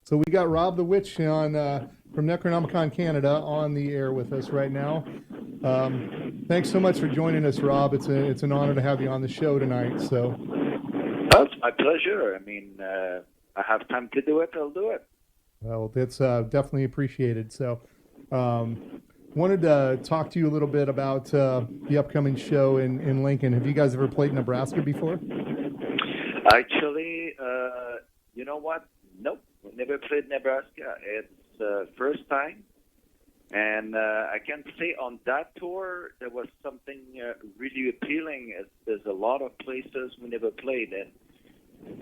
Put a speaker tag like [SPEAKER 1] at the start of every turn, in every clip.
[SPEAKER 1] So we got Rob the Witch on from Necronomicon Canada on the air with us right now. Thanks so much for joining us, Rob. It's an honor to have you on the show tonight. So,
[SPEAKER 2] well, it's my pleasure. I mean, I have time to do it. I'll do it.
[SPEAKER 1] Well, that's definitely appreciated. So, wanted to talk to you a little bit about the upcoming show in Lincoln. Have you guys ever played Nebraska before?
[SPEAKER 2] Actually, you know what? Nope, we never played Nebraska. It's first time. And I can say on that tour, there was something really appealing. There's a lot of places we never played. And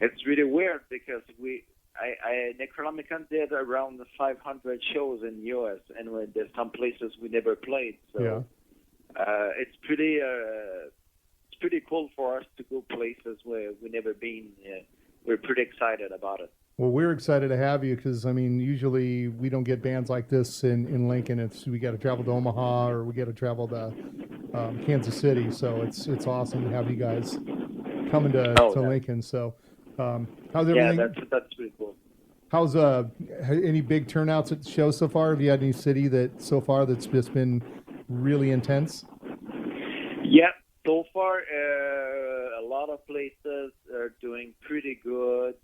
[SPEAKER 2] it's really weird because Necronomicon did around 500 shows in the U.S. and there's some places we never played. So it's pretty cool for us to go places where we never been. We're pretty excited about it.
[SPEAKER 1] Well, we're excited to have you because, I mean, usually we don't get bands like this in Lincoln. We got to travel to Omaha or we got to travel to Kansas City. So it's awesome to have you guys coming to Lincoln. So how's everything?
[SPEAKER 2] Yeah, that's pretty cool.
[SPEAKER 1] How's any big turnouts at the show so far? Have you had any city that's just been really intense?
[SPEAKER 2] Yeah, so far a lot of places are doing pretty good.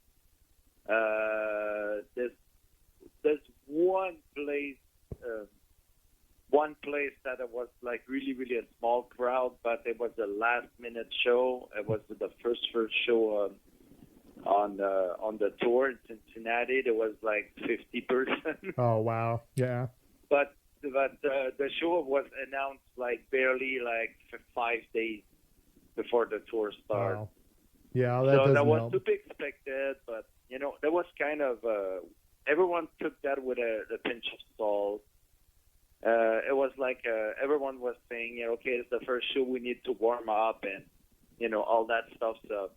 [SPEAKER 2] There's one place that it was like really a small crowd, but it was a last minute show. It was the first show on the tour in Cincinnati. There was like 50%.
[SPEAKER 1] Oh wow, yeah.
[SPEAKER 2] But the show was announced like barely like 5 days before the tour started.
[SPEAKER 1] Wow. Yeah,
[SPEAKER 2] that was
[SPEAKER 1] help.
[SPEAKER 2] to be expected, but that was kind of everyone took that with a pinch of salt. It was like everyone was saying, okay, it's the first show, we need to warm up and all that stuff. So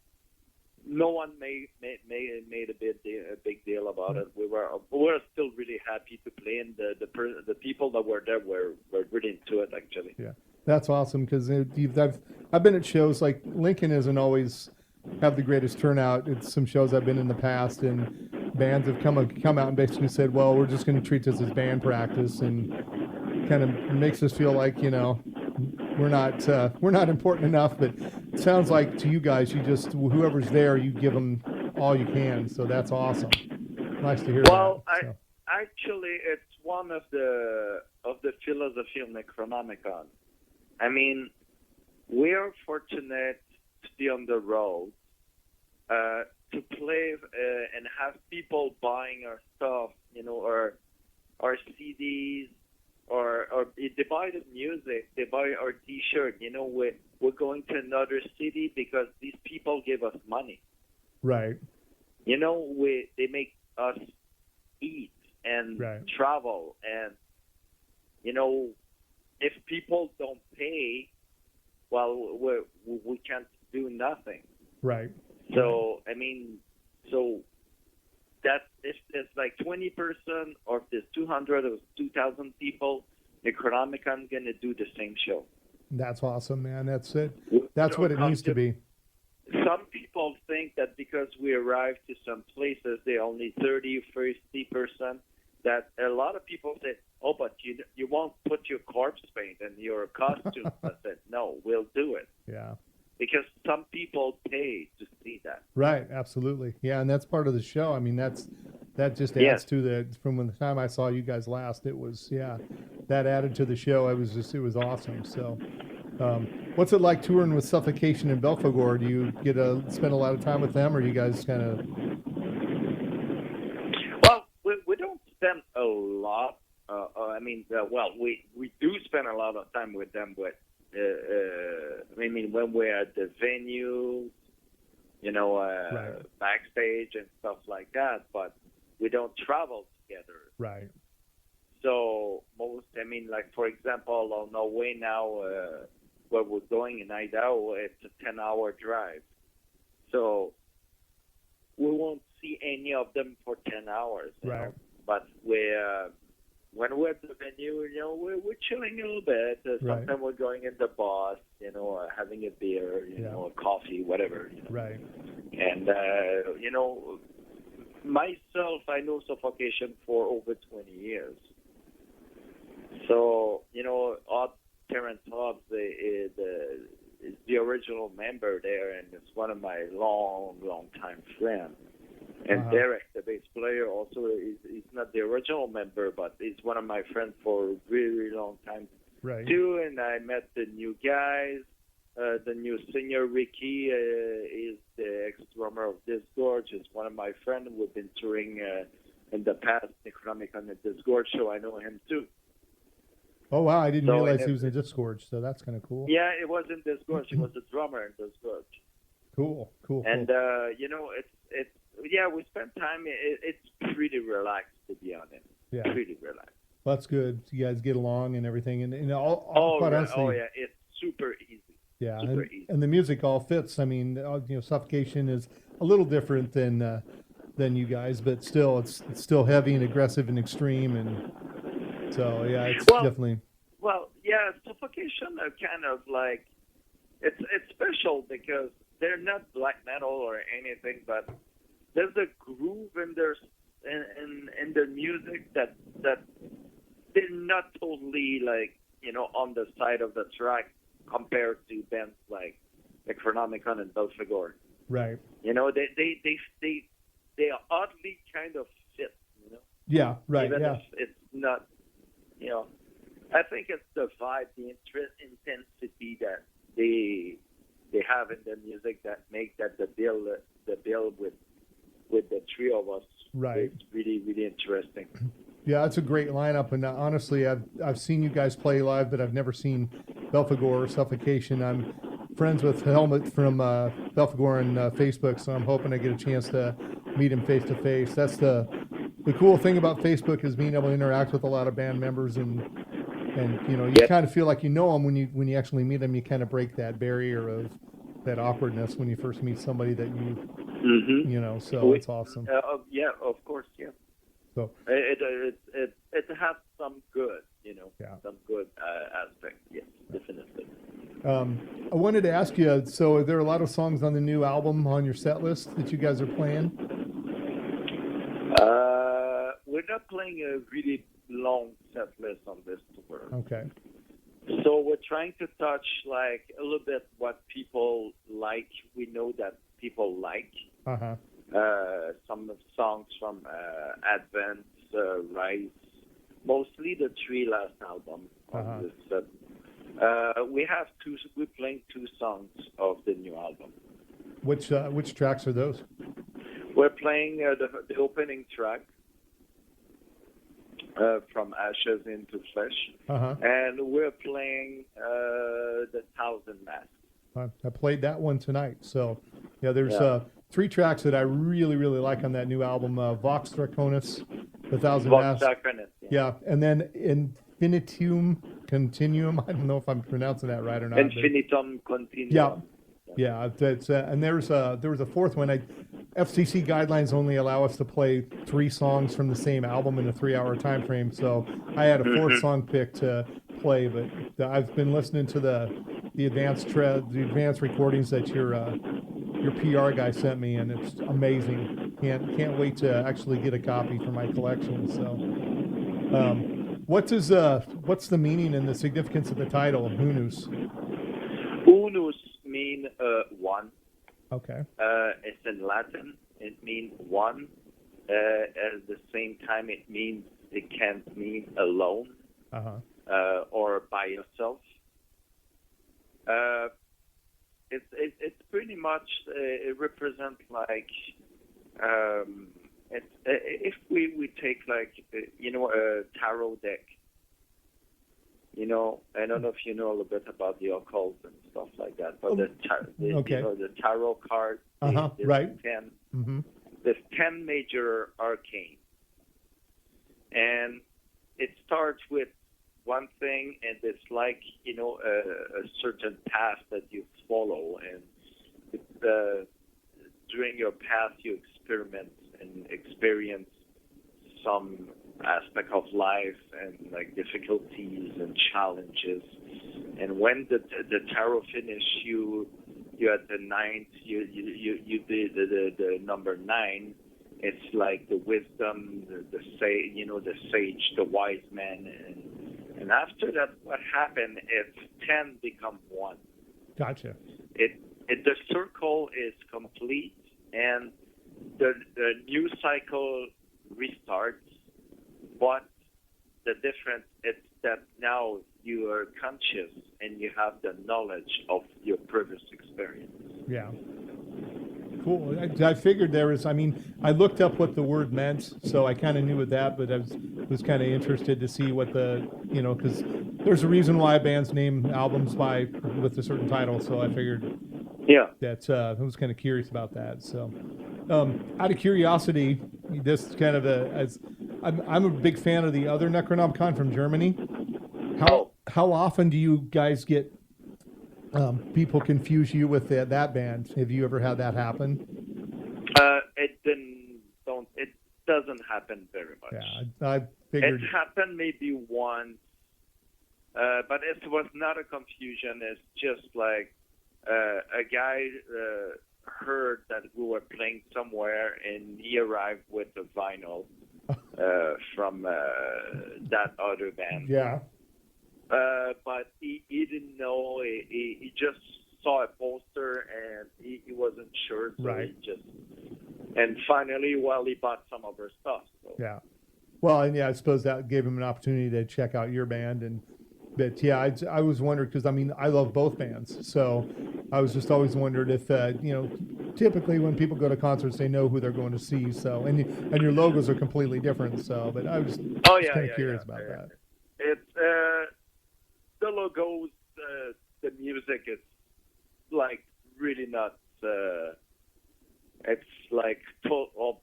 [SPEAKER 2] no one made a big deal about it. We were still really happy to play, and the people that were there were really into it actually.
[SPEAKER 1] Yeah, that's awesome because I've been at shows like Lincoln isn't always have the greatest turnout. It's some shows I've been in the past, and bands have come out and basically said, well, we're just going to treat this as band practice, and kind of makes us feel like we're not important enough. But it sounds like to you guys, you just whoever's there, you give them all you can. So that's awesome. Nice to hear that.
[SPEAKER 2] Well, actually, it's one of the philosophy of Necronomicon. I mean, we're fortunate to be on the road, to play and have people buying our stuff, our CDs, or they buy the music, they buy our T-shirt. We're going to another city because these people give us money.
[SPEAKER 1] Right.
[SPEAKER 2] They make us eat and travel, and if people don't pay, well, we can't do nothing.
[SPEAKER 1] Right.
[SPEAKER 2] So that if it's like 20% or if there's 200 or 2,000 people, Necronomicon gonna do the same show.
[SPEAKER 1] That's awesome, man. That's it. That's what it needs to be.
[SPEAKER 2] Some people think that because we arrive to some places, they're only 30 or 50%. That a lot of people say, oh, but you won't put your corpse paint and your costume. I said, no, we'll do it.
[SPEAKER 1] Yeah.
[SPEAKER 2] Because some people pay to see that.
[SPEAKER 1] Right, absolutely. Yeah, and that's part of the show. I mean, that just adds to from the time I saw you guys last, it was, that added to the show. It was awesome. So, what's it like touring with Suffocation and Belphegor? Do you get to spend a lot of time with them, or you guys kind of...
[SPEAKER 2] Well, we don't spend a lot. We do spend a lot of time with them, but when we're at the venue, backstage and stuff like that, but we don't travel together.
[SPEAKER 1] Right.
[SPEAKER 2] So for example, on our way now, where we're going in Idaho, it's a 10-hour drive. So we won't see any of them for 10 hours.
[SPEAKER 1] Right.
[SPEAKER 2] But when we're at the venue, we're chilling a little bit. Sometimes we're going in the bus, having a beer, a coffee, whatever.
[SPEAKER 1] Right.
[SPEAKER 2] And, myself, I know Suffocation for over 20 years. So, Terrence Hobbs is the original member there, and it's one of my long time friends. And Derek, the bass player, also is not the original member, but he's one of my friends for a really long time too. And I met the new guys. The new singer, Ricky, is the ex-drummer of Disgorge. Is one of my friends. We've been touring in the past, Necronomicon at Disgorge, so I know him too.
[SPEAKER 1] Oh, wow, I didn't realize he was in Disgorge, so that's kind of cool.
[SPEAKER 2] Yeah, it was in Disgorge. He was the drummer in Disgorge.
[SPEAKER 1] Cool.
[SPEAKER 2] And, we spent time. It's pretty relaxed, to be honest.
[SPEAKER 1] Yeah.
[SPEAKER 2] Pretty relaxed.
[SPEAKER 1] Well, that's good. You guys get along and everything. And
[SPEAKER 2] honestly, it's super easy.
[SPEAKER 1] Yeah,
[SPEAKER 2] super easy.
[SPEAKER 1] And the music all fits. I mean, Suffocation is a little different than you guys, but still, it's still heavy and aggressive and extreme. And so, yeah, it's definitely...
[SPEAKER 2] Well, yeah, Suffocation are kind of like... It's special because they're not black metal or anything, but there's a groove in their music that they're not totally on the side of the track compared to bands like Necronomicon and Belphegor.
[SPEAKER 1] Right.
[SPEAKER 2] They oddly kind of fit.
[SPEAKER 1] Yeah. Right.
[SPEAKER 2] Even if it's not. I think it's the vibe, the intensity that they have in their music that make that the bill with the trio of us.
[SPEAKER 1] Right.
[SPEAKER 2] It's really, really interesting.
[SPEAKER 1] Yeah, it's a great lineup, and honestly, I've seen you guys play live, but I've never seen Belphegor or Suffocation. I'm friends with Helmut from Belphegor on Facebook, so I'm hoping I get a chance to meet him face to face. That's the cool thing about Facebook, is being able to interact with a lot of band members, and you kind of feel like you know them when you actually meet them. You kind of break that barrier of that awkwardness when you first meet somebody that so it's awesome.
[SPEAKER 2] Yeah, of course, yeah.
[SPEAKER 1] So
[SPEAKER 2] it has some good, some good aspect. Yes, definitely.
[SPEAKER 1] I wanted to ask you. So, there are a lot of songs on the new album on your set list that you guys are playing?
[SPEAKER 2] We're not playing a really long set list on this tour.
[SPEAKER 1] Okay.
[SPEAKER 2] So we're trying to touch a little bit what people like. We know that people like. Some songs from Advent, Rise, mostly the three last albums on this set. We're playing two songs of the new album.
[SPEAKER 1] Which tracks are those?
[SPEAKER 2] We're playing the opening track from Ashes into Flesh, and we're playing the Thousand Masks.
[SPEAKER 1] I played that one tonight. So, yeah, there's 3 tracks that I really, really like on that new album. Vox Draconis, The Thousand Masks.
[SPEAKER 2] Vox Draconis,
[SPEAKER 1] yeah. And then Infinitum Continuum. I don't know if I'm pronouncing that right or not.
[SPEAKER 2] Infinitum Continuum.
[SPEAKER 1] Yeah. That's, and there was a fourth one. FCC guidelines only allow us to play 3 songs from the same album in a 3-hour time frame. So I had a 4th song pick to play, but I've been listening to the advanced recordings that your PR guy sent me, and it's amazing. Can't wait to actually get a copy for my collection. So, what's the meaning and the significance of the title, Unus?
[SPEAKER 2] Unus mean one.
[SPEAKER 1] Okay.
[SPEAKER 2] It's in Latin. It means one. At the same time, it can't mean alone or by yourself. It's pretty much it represents if we take a tarot deck. I don't know if you know a little bit about the occult and stuff like that, but the tarot cards,
[SPEAKER 1] right.
[SPEAKER 2] 10. There's 10 major arcane, and it starts with one thing, and it's a certain path that you follow, and during your path you experiment and experience some aspect of life and difficulties and challenges. And when the tarot finish, you at the 9th, you did the number 9, it's like the wisdom, the sage, the wise man, and after that, what happened is 10 become one.
[SPEAKER 1] Gotcha.
[SPEAKER 2] The circle is complete, and the new cycle restarts. But the difference is that now you are conscious and you have the knowledge of your previous experience.
[SPEAKER 1] Yeah. Cool. I figured there was, I mean, I looked up what the word meant, so I kind of knew what that, but I was kind of interested to see what the, because there's a reason why bands name albums with a certain title, so I figured that I was kind of curious about that. So, out of curiosity, this is kind of I'm a big fan of the Other Necronomicon from Germany. How often do you guys get people confuse you with that band? Have you ever had that happen?
[SPEAKER 2] It doesn't happen very much.
[SPEAKER 1] Yeah, I figured
[SPEAKER 2] it happened maybe once, but it was not a confusion. It's just like a guy heard that we were playing somewhere, and he arrived with a vinyl from that other band.
[SPEAKER 1] Yeah.
[SPEAKER 2] But he didn't know. He just saw a poster and he wasn't sure. So
[SPEAKER 1] right.
[SPEAKER 2] And finally, he bought some of our stuff. So.
[SPEAKER 1] Yeah. Well, and I suppose that gave him an opportunity to check out your band. But yeah, I was wondering because I love both bands, so I was just always wondered if typically when people go to concerts they know who they're going to see. So and your logos are completely different. So, but I was kind of curious about that.
[SPEAKER 2] It's the logos, the music is like really not. It's like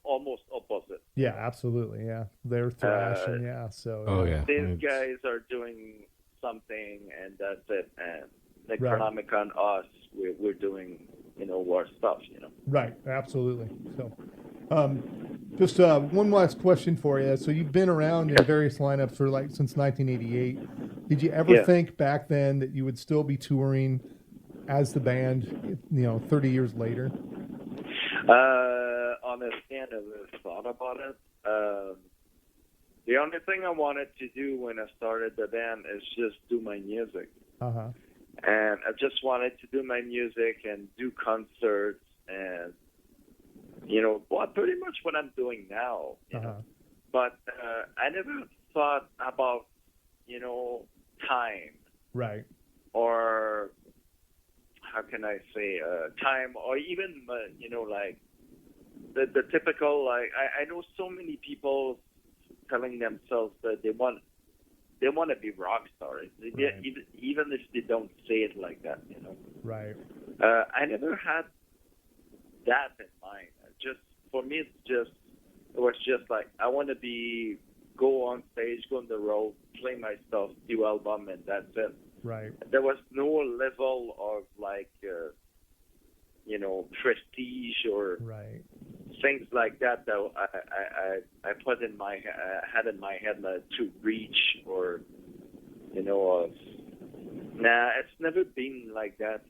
[SPEAKER 2] almost opposite.
[SPEAKER 1] Yeah, absolutely. Yeah, they're thrash, and yeah. So.
[SPEAKER 2] These guys are doing something, and that's it. And Necronomicon, us, we're doing our stuff.
[SPEAKER 1] Right. Absolutely. So. Just one last question for you. So you've been around in various lineups for since 1988. Did you ever think back then that you would still be touring as the band, 30 years later?
[SPEAKER 2] Honestly, I never thought about it. The only thing I wanted to do when I started the band is just do my music.
[SPEAKER 1] Uh-huh.
[SPEAKER 2] And I just wanted to do my music and do concerts and pretty much what I'm doing now. You know? But I never thought about, time.
[SPEAKER 1] Right.
[SPEAKER 2] Or how can I say, time, or even, like the typical, like, I know so many people telling themselves that they want to be rock stars, even if they don't say it like that,
[SPEAKER 1] Right.
[SPEAKER 2] I never had that in mind. For me, it was just like, I want to go on stage, go on the road, play my stuff, do album, and that's it.
[SPEAKER 1] Right.
[SPEAKER 2] There was no level of prestige or things like that I put in my had in my head to reach or it's never been like that.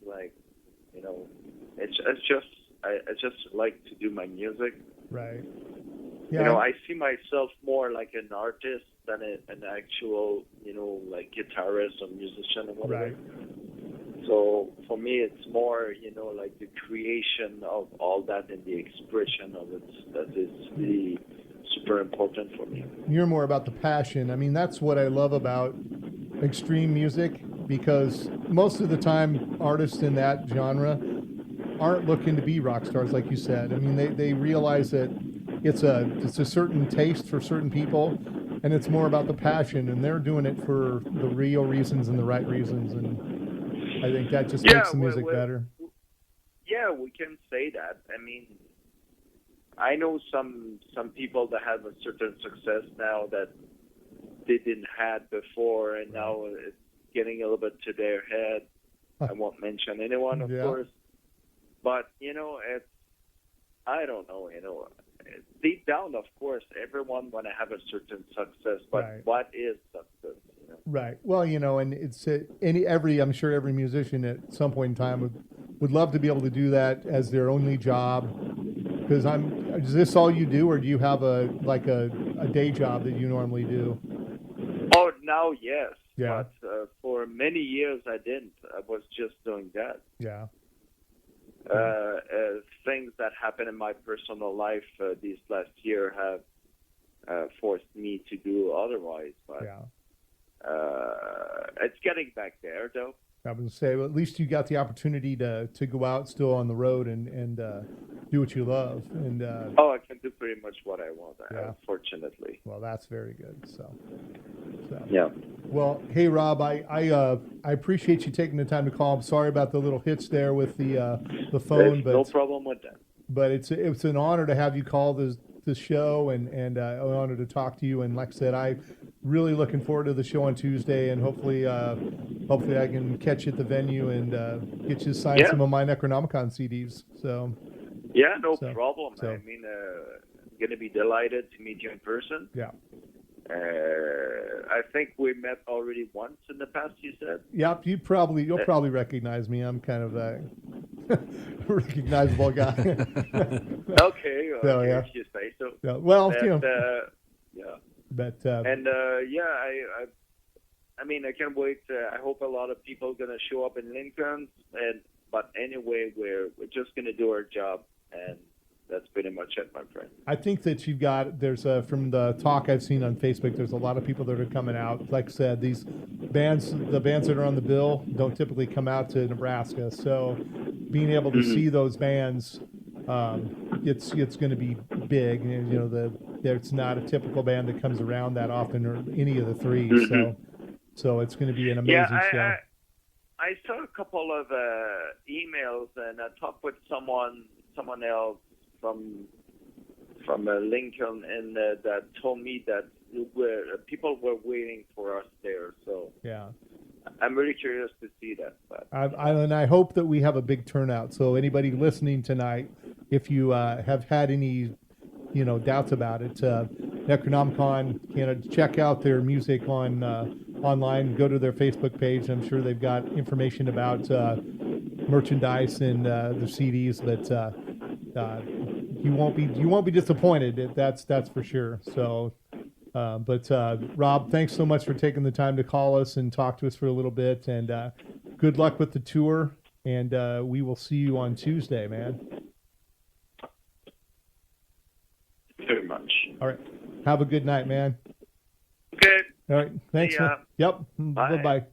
[SPEAKER 2] I just like to do my music.
[SPEAKER 1] Right. Yeah.
[SPEAKER 2] I see myself more like an artist than an actual, guitarist or musician or whatever.
[SPEAKER 1] Right.
[SPEAKER 2] So for me, it's more, like the creation of all that and the expression of it that is really super important for me.
[SPEAKER 1] You're more about the passion. That's what I love about extreme music, because most of the time artists in that genre aren't looking to be rock stars, like you said. They realize that it's a certain taste for certain people, and it's more about the passion, and they're doing it for the real reasons and the right reasons, and I think that just makes the music better.
[SPEAKER 2] Yeah, we can say that. I know some people that have a certain success now that they didn't have before, and now it's getting a little bit to their head. I won't mention anyone, of course. But, it's, I don't know, deep down, of course, everyone want to have a certain success, but what is success?
[SPEAKER 1] Right. Well, and it's I'm sure every musician at some point in time would love to be able to do that as their only job, because I'm is this all you do, or do you have a day job that you normally do?
[SPEAKER 2] Oh, now yes.
[SPEAKER 1] Yeah.
[SPEAKER 2] But for many years I didn't. I was just doing that.
[SPEAKER 1] Yeah.
[SPEAKER 2] Things that happened in my personal life these last year have forced me to do otherwise. But it's getting back there, though.
[SPEAKER 1] I was going to say, well, at least you got the opportunity to go out still on the road and do what you love. And
[SPEAKER 2] I can do pretty much what I want, fortunately.
[SPEAKER 1] Well, that's very good. So.
[SPEAKER 2] Yeah.
[SPEAKER 1] Well, hey, Rob, I appreciate you taking the time to call. I'm sorry about the little hitch there with the phone.
[SPEAKER 2] There's no problem with that.
[SPEAKER 1] But it's an honor to have you call this show and an honor to talk to you. And like I said, I really looking forward to the show on Tuesday, and hopefully I can catch you at the venue and get you to sign some of my Necronomicon CDs. So
[SPEAKER 2] yeah, no problem. I mean, I'm gonna be delighted to meet you in person.
[SPEAKER 1] Yeah.
[SPEAKER 2] I think we met already once in the past. You said.
[SPEAKER 1] Yep, you'll probably recognize me. I'm kind of a recognizable guy.
[SPEAKER 2] Okay, if you say so.
[SPEAKER 1] Yeah, well,
[SPEAKER 2] yeah.
[SPEAKER 1] But
[SPEAKER 2] I mean, I can't wait. I hope a lot of people are gonna show up in Lincoln, but anyway, we're just gonna do our job, and that's pretty much it, my friend.
[SPEAKER 1] I think that there's from the talk I've seen on Facebook, there's a lot of people that are coming out. Like I said, the bands that are on the bill don't typically come out to Nebraska, so being able to see those bands, it's going to be big. And, it's not a typical band that comes around that often, or any of the three. So it's going to be an amazing show.
[SPEAKER 2] I saw a couple of emails, and I talked with someone else from Lincoln, and that told me that people were waiting for us there. So
[SPEAKER 1] yeah,
[SPEAKER 2] I'm really curious to see that. But
[SPEAKER 1] I hope that we have a big turnout. So anybody listening tonight, if you have had any doubts about it, Necronomicon, check out their music on online. Go to their Facebook page. I'm sure they've got information about merchandise and their CDs, but you won't be disappointed. That's for sure. So, but Rob, thanks so much for taking the time to call us and talk to us for a little bit. And good luck with the tour. And we will see you on Tuesday, man.
[SPEAKER 2] Very much.
[SPEAKER 1] All right. Have a good night, man.
[SPEAKER 2] Okay.
[SPEAKER 1] All right. Thanks.
[SPEAKER 2] See ya.
[SPEAKER 1] Yep.
[SPEAKER 2] Bye.
[SPEAKER 1] Bye-bye.